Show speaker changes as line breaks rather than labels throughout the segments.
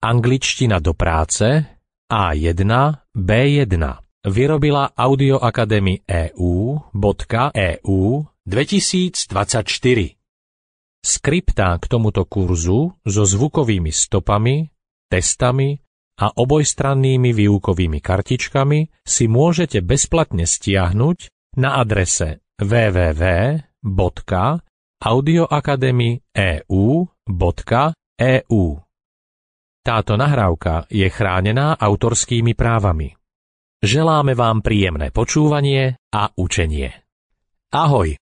Angličtina do práce A1, B1 vyrobila Audio Academy EU.EU 2024. Skriptá k tomuto kurzu so zvukovými stopami, testami a obojstrannými výukovými kartičkami si môžete bezplatne stiahnuť na adrese www.audioacademy.eu.eu. Táto nahrávka je chránená autorskými právami. Želáme vám príjemné počúvanie a učenie. Ahoj!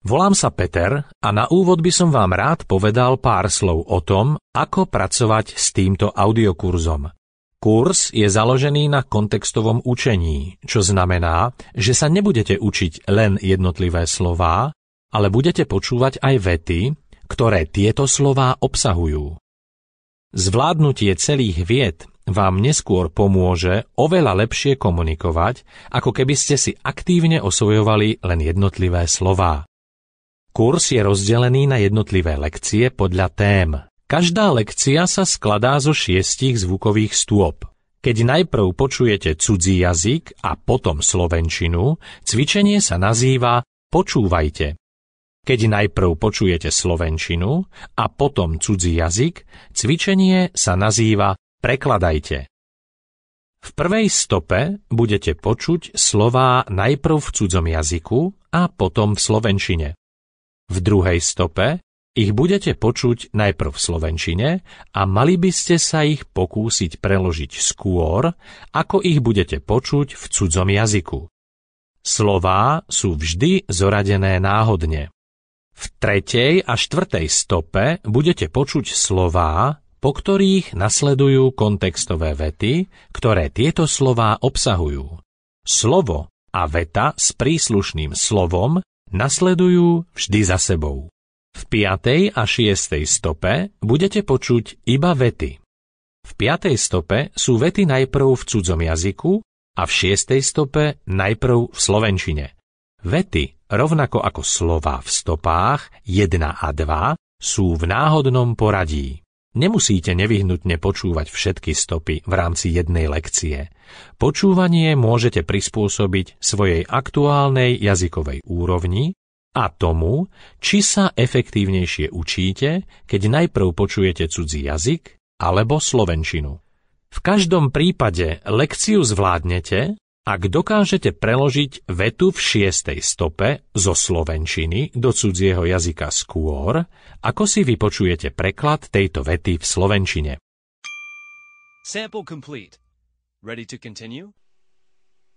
Volám sa Peter a na úvod by som vám rád povedal pár slov o tom, ako pracovať s týmto audiokurzom. Kurs je založený na kontextovom učení, čo znamená, že sa nebudete učiť len jednotlivé slová, ale budete počúvať aj vety, ktoré tieto slová obsahujú. Zvládnutie celých vied vám neskôr pomôže oveľa lepšie komunikovať, ako keby ste si aktívne osvojovali len jednotlivé slová. Kurs je rozdelený na jednotlivé lekcie podľa tém. Každá lekcia sa skladá zo 6 zvukových stôp. Keď najprv počujete cudzí jazyk a potom slovenčinu, cvičenie sa nazýva Počúvajte. Keď najprv počujete slovenčinu a potom cudzí jazyk, cvičenie sa nazýva Prekladajte. V prvej stope budete počuť slová najprv v cudzom jazyku a potom v slovenčine. V druhej stope ich budete počuť najprv v slovenčine a mali by ste sa ich pokúsiť preložiť skôr, ako ich budete počuť v cudzom jazyku. Slová sú vždy zoradené náhodne. V tretej a štvrtej stope budete počuť slová, po ktorých nasledujú kontextové vety, ktoré tieto slová obsahujú. Slovo a veta s príslušným slovom nasledujú vždy za sebou. V 5. a 6. stope budete počuť iba vety. V 5. stope sú vety najprv v cudzom jazyku a v 6. stope najprv v slovenčine. Vety, rovnako ako slová v stopách 1 a 2, sú v náhodnom poradí. Nemusíte nevyhnutne počúvať všetky stopy v rámci jednej lekcie. Počúvanie môžete prispôsobiť svojej aktuálnej jazykovej úrovni a tomu, či sa efektívnejšie učíte, keď najprv počujete cudzí jazyk alebo slovenčinu. V každom prípade lekciu zvládnete, ak dokážete preložiť vetu v 6. stope zo slovenčiny do cudzieho jazyka skôr, ako si vypočujete preklad tejto vety v slovenčine.
Sample complete. Ready to continue?